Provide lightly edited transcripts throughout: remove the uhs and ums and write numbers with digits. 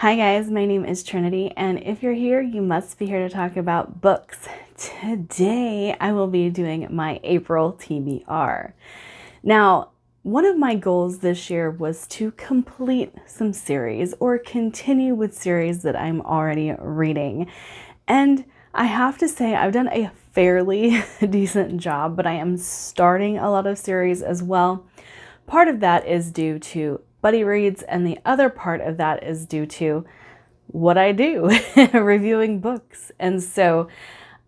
Hi guys, my name is Trinity, and if you're here, you must be here to talk about books. Today, I will be doing my April TBR. Now, one of my goals this year was to complete some series or continue with series that I'm already reading. And I have to say, I've done a fairly decent job, but I am starting a lot of series as well. Part of that is due to buddy reads, and the other part of that is due to what I do, reviewing books. And so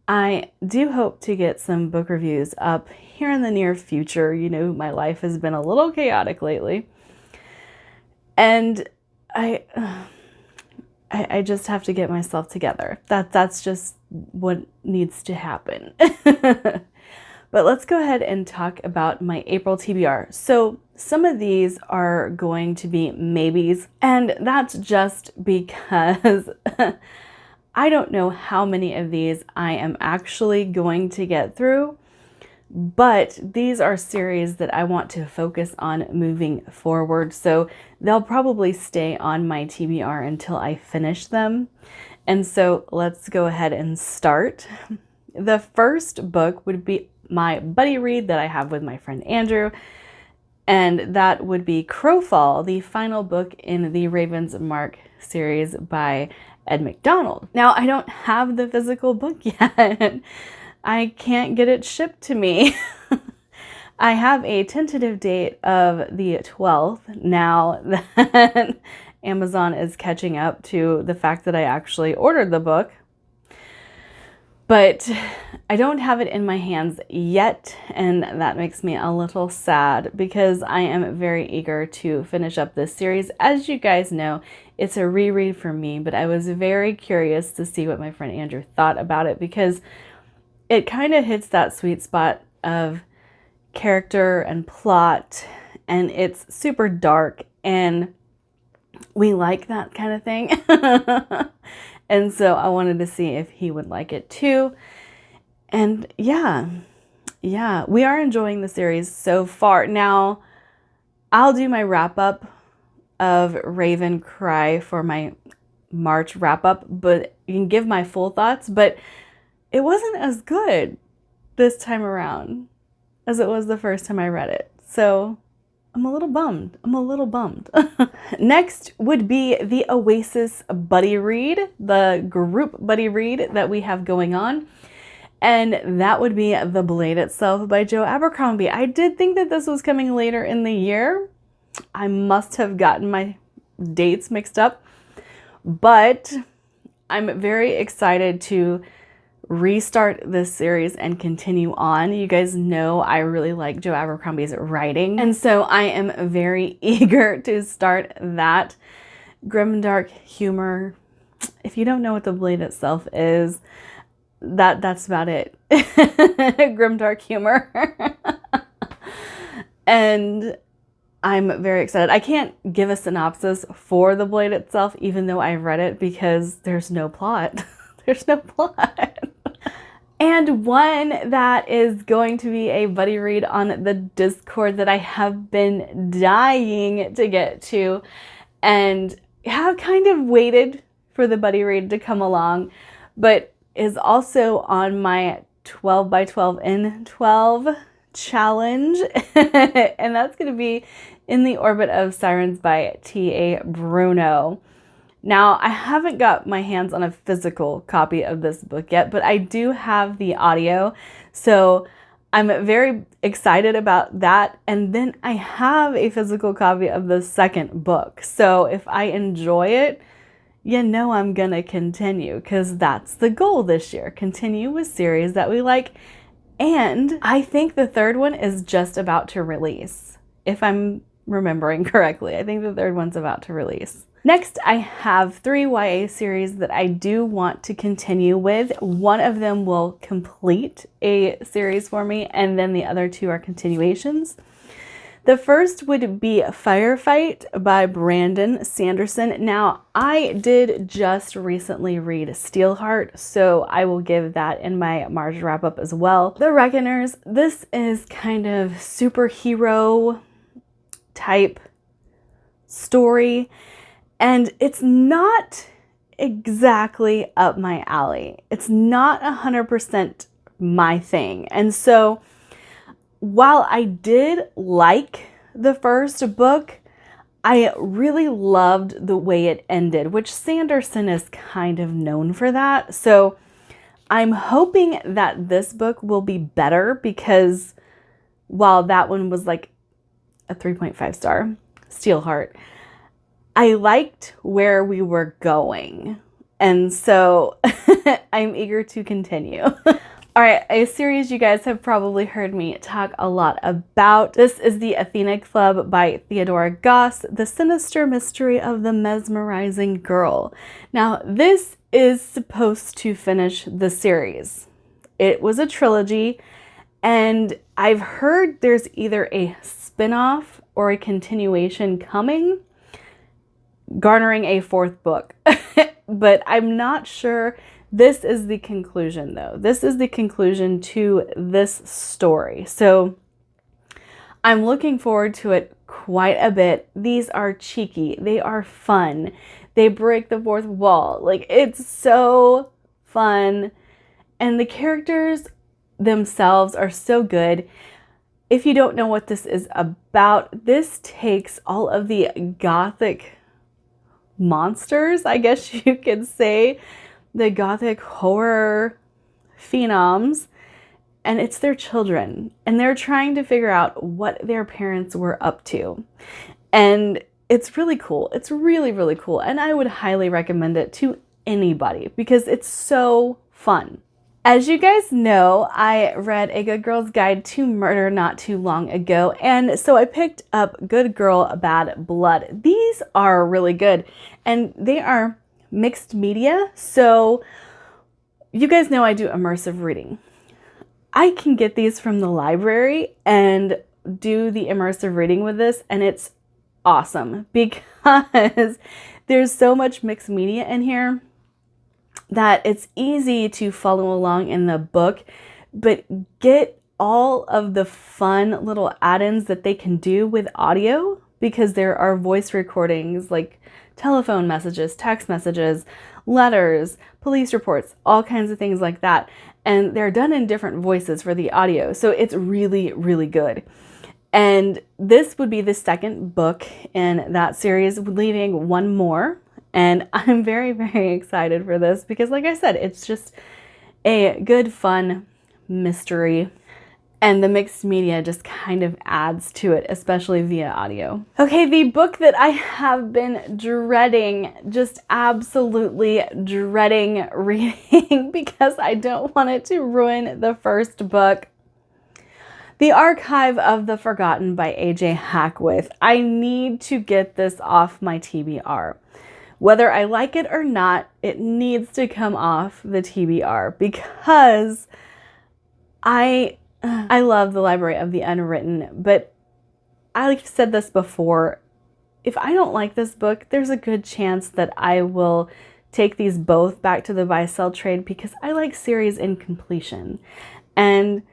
I do hope to get some book reviews up here in the near future. You know, my life has been a little chaotic lately, and I just have to get myself together. That's just what needs to happen. But let's go ahead and talk about my April TBR. So some of these are going to be maybes, and that's just because I don't know how many of these I am actually going to get through, but these are series that I want to focus on moving forward. So they'll probably stay on my TBR until I finish them. And so let's go ahead and start. The first book would be my buddy read that I have with my friend Andrew, and that would be Crowfall, the final book in the Raven's Mark series by Ed McDonald. Now, I don't have the physical book yet. I can't get it shipped to me. I have a tentative date of the 12th now that Amazon is catching up to the fact that I actually ordered the book. But I don't have it in my hands yet, and that makes me a little sad because I am very eager to finish up this series. As you guys know, it's a reread for me, but I was very curious to see what my friend Andrew thought about it because it kind of hits that sweet spot of character and plot, and it's super dark, and we like that kind of thing. And so I wanted to see if he would like it too. And yeah, we are enjoying the series so far. Now, I'll do my wrap up of Raven Cry for my March wrap up, but you can give my full thoughts, but it wasn't as good this time around as it was the first time I read it. So I'm a little bummed. Next would be the Oasis buddy read, the group buddy read that we have going on. And that would be The Blade Itself by Joe Abercrombie. I did think that this was coming later in the year. I must have gotten my dates mixed up, but I'm very excited to restart this series and continue on. You guys know I really like Joe Abercrombie's writing, and so I am very eager to start that. Grimdark humor. If you don't know what The Blade Itself is, that's about it. Grimdark humor. And I'm very excited. I can't give a synopsis for The Blade Itself, even though I've read it, because there's no plot. There's no plot. And one that is going to be a buddy read on the Discord that I have been dying to get to and have kind of waited for the buddy read to come along, but is also on my 12 by 12 in 12 challenge. And that's going to be In the Orbit of Sirens by T.A. Bruno. Now, I haven't got my hands on a physical copy of this book yet, but I do have the audio, so I'm very excited about that. And then I have a physical copy of the second book, so if I enjoy it, you know I'm gonna continue, because that's the goal this year. Continue with series that we like, and I think the third one is just about to release. If I'm remembering correctly, I think the third one's about to release. Next, I have 3 YA series that I do want to continue with. One of them will complete a series for me, and then the other 2 are continuations. The first would be Firefight by Brandon Sanderson. Now, I did just recently read Steelheart, so I will give that in my March wrap-up as well. The Reckoners, this is kind of superhero type story. And it's not exactly up my alley. It's not 100% my thing. And so while I did like the first book, I really loved the way it ended, which Sanderson is kind of known for that. So I'm hoping that this book will be better, because while that one was like a 3.5 star, Steelheart, I liked where we were going. And so I'm eager to continue. All right, a series you guys have probably heard me talk a lot about. This is the Athena Club by Theodora Goss, The Sinister Mystery of the Mesmerizing Girl. Now, this is supposed to finish the series. It was a trilogy, and I've heard there's either a spin-off or a continuation coming, garnering a fourth book. But I'm not sure. This is the conclusion, though. This is the conclusion to this story. So I'm looking forward to it quite a bit. These are cheeky. They are fun. They break the fourth wall. Like, it's so fun. And the characters themselves are so good. If you don't know what this is about, this takes all of the gothic monsters, I guess you could say, the gothic horror phenoms, and it's their children, and they're trying to figure out what their parents were up to. And it's really cool. It's really, really cool. And I would highly recommend it to anybody because it's so fun. As you guys know, I read A Good Girl's Guide to Murder not too long ago, and so I picked up Good Girl, Bad Blood. These are really good, and they are mixed media, so you guys know I do immersive reading. I can get these from the library and do the immersive reading with this, and it's awesome because there's so much mixed media in here that it's easy to follow along in the book, but get all of the fun little add-ins that they can do with audio, because there are voice recordings like telephone messages, text messages, letters, police reports, all kinds of things like that. And they're done in different voices for the audio. So it's really, really good. And this would be the second book in that series, leaving one more. And I'm very, very excited for this because, like I said, it's just a good, fun mystery. And the mixed media just kind of adds to it, especially via audio. Okay, the book that I have been dreading, just absolutely dreading reading because I don't want it to ruin the first book. The Archive of the Forgotten by A.J. Hackwith. I need to get this off my TBR. Whether I like it or not, it needs to come off the TBR because I love the Library of the Unwritten, but I've said this before, if I don't like this book, there's a good chance that I will take these both back to the buy-sell trade because I like series in completion. And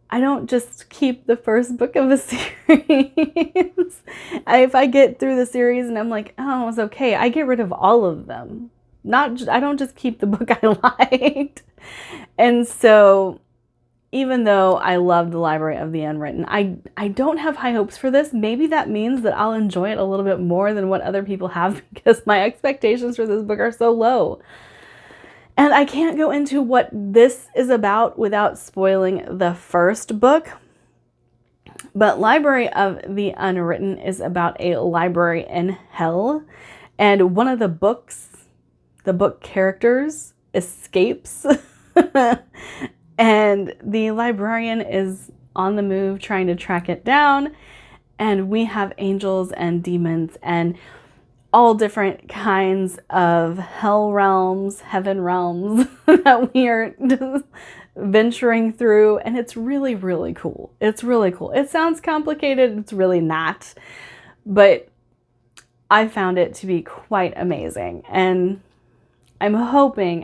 I don't just keep the first book of a series. If I get through the series and I'm like, oh, it's okay, I get rid of all of them. I don't just keep the book I liked. And so even though I love the Library of the Unwritten, I don't have high hopes for this. Maybe that means that I'll enjoy it a little bit more than what other people have because my expectations for this book are so low. And I can't go into what this is about without spoiling the first book. But Library of the Unwritten is about a library in hell. And one of the book characters escapes. And the librarian is on the move trying to track it down. And we have angels and demons and all different kinds of hell realms, heaven realms that we are venturing through. And it's really, really cool. It's really cool. It sounds complicated. It's really not. But I found it to be quite amazing. And I'm hoping,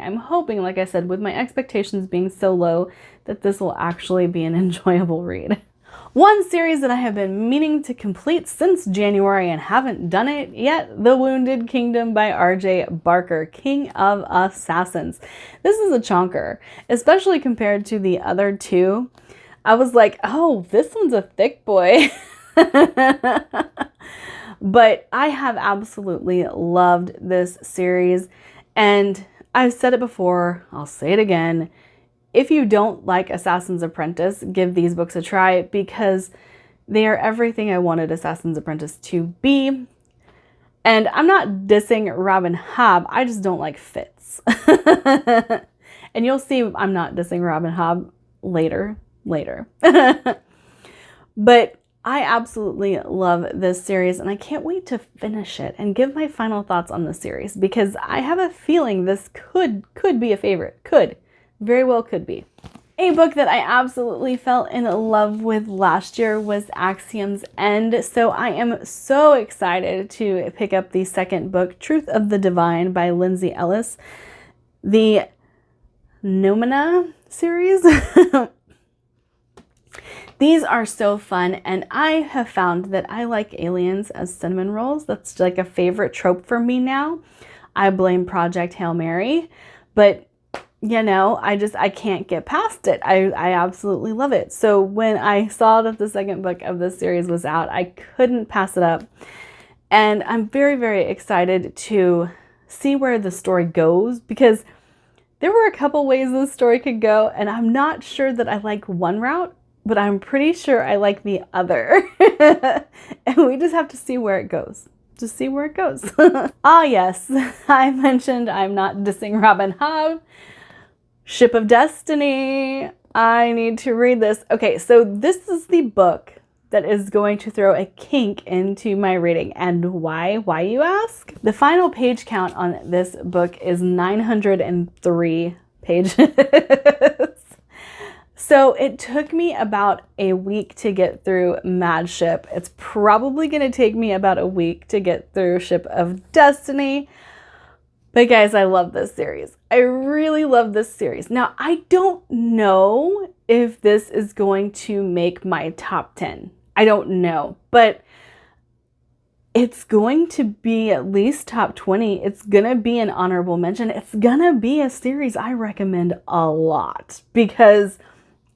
like I said, with my expectations being so low, that this will actually be an enjoyable read. One series that I have been meaning to complete since January and haven't done it yet, The Wounded Kingdom by R.J. Barker, King of Assassins. This is a chonker, especially compared to the other two. I was like, oh, this one's a thick boy. But I have absolutely loved this series, and I've said it before, I'll say it again. If you don't like Assassin's Apprentice, give these books a try because they are everything I wanted Assassin's Apprentice to be. And I'm not dissing Robin Hobb, I just don't like Fitz. And you'll see I'm not dissing Robin Hobb later. But I absolutely love this series and I can't wait to finish it and give my final thoughts on the series because I have a feeling this could be a favorite. Very well could be. A book that I absolutely fell in love with last year was Axiom's End, so I am so excited to pick up the second book, Truth of the Divine by Lindsay Ellis, the Nomina series. These are so fun, and I have found that I like aliens as cinnamon rolls. That's like a favorite trope for me now. I blame Project Hail Mary, but you know, I can't get past it. I absolutely love it. So when I saw that the second book of this series was out, I couldn't pass it up. And I'm very, very excited to see where the story goes because there were a couple ways this story could go, and I'm not sure that I like one route, but I'm pretty sure I like the other. And we just have to see where it goes. Just see where it goes. Ah, yes, I mentioned I'm not dissing Robin Hobb. Ship of Destiny. I need to read this. Okay, so this is the book that is going to throw a kink into my reading. And why? Why, you ask? The final page count on this book is 903 pages. So it took me about a week to get through Mad Ship. It's probably going to take me about a week to get through Ship of Destiny. But guys, I love this series. I really love this series. Now, I don't know if this is going to make my top 10. I don't know, but it's going to be at least top 20. It's going to be an honorable mention. It's going to be a series I recommend a lot because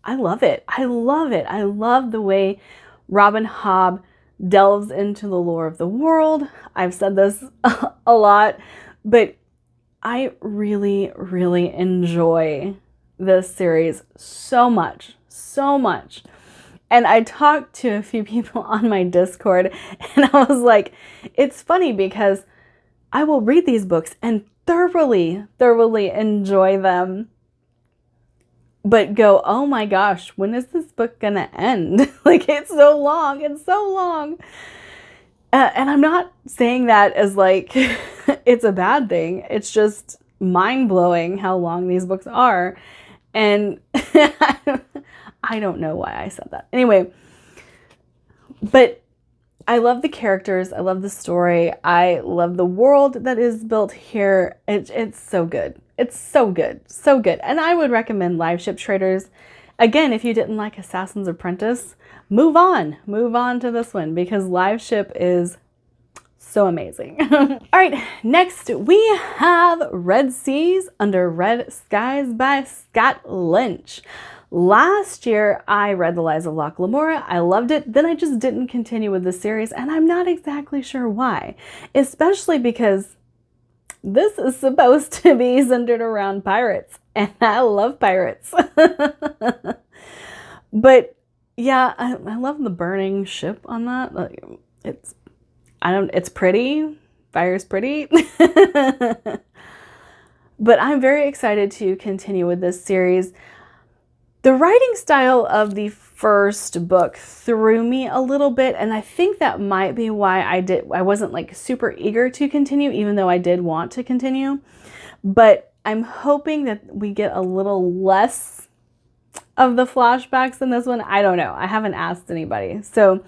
I love it. I love it. I love the way Robin Hobb delves into the lore of the world. I've said this a lot, but I really, really enjoy this series so much. And I talked to a few people on my Discord and I was like, it's funny because I will read these books and thoroughly enjoy them, but go, oh my gosh, when is this book gonna end? Like, it's so long. And I'm not saying that as like it's a bad thing. It's just mind-blowing how long these books are. And I don't know why I said that. Anyway, but I love the characters. I love the story. I love the world that is built here. It's so good. It's so good. And I would recommend Live Ship Traders. Again, if you didn't like Assassin's Apprentice, move on to this one because Live Ship is so amazing. All right, next we have Red Seas Under Red Skies by Scott Lynch. Last year, I read The Lies of Locke Lamora. I loved it. Then I just didn't continue with the series, and I'm not exactly sure why, especially because this is supposed to be centered around pirates, and I love pirates. But yeah, I love the burning ship on that. Like, it's pretty. Fire's pretty. But I'm very excited to continue with this series. The writing style of the first book threw me a little bit, and I think that might be why I wasn't like super eager to continue, even though I did want to continue. But I'm hoping that we get a little less of the flashbacks in this one. I don't know. I haven't asked anybody. So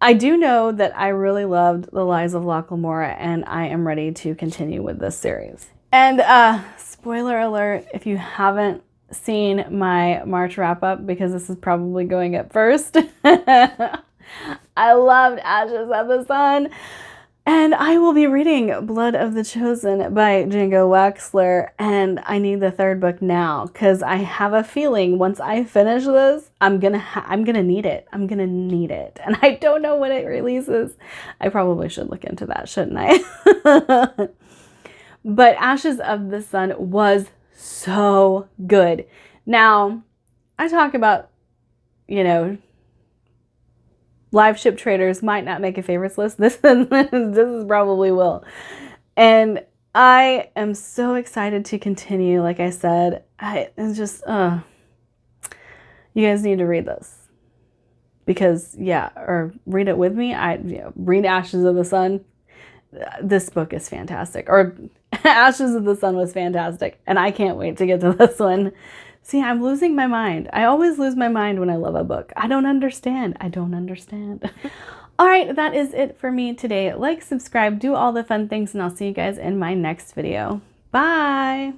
I do know that I really loved The Lies of Locke Lamora, and I am ready to continue with this series. And spoiler alert, if you haven't seen my March wrap up because this is probably going up first. I loved Ashes of the Sun. And I will be reading Blood of the Chosen by Django Wexler, and I need the third book now because I have a feeling once I finish this, I'm gonna need it. I'm gonna need it, and I don't know when it releases. I probably should look into that, shouldn't I? But Ashes of the Sun was so good. Now, I talk about, you know, live ship traders might not make a favorites list. This is probably will. And I am so excited to continue. Like I said, it's just, you guys need to read this. Because, yeah, or read it with me. Read Ashes of the Sun. This book is fantastic. Or Ashes of the Sun was fantastic. And I can't wait to get to this one. See, I'm losing my mind. I always lose my mind when I love a book. I don't understand. I don't understand. All right, that is it for me today. Like, subscribe, do all the fun things, and I'll see you guys in my next video. Bye.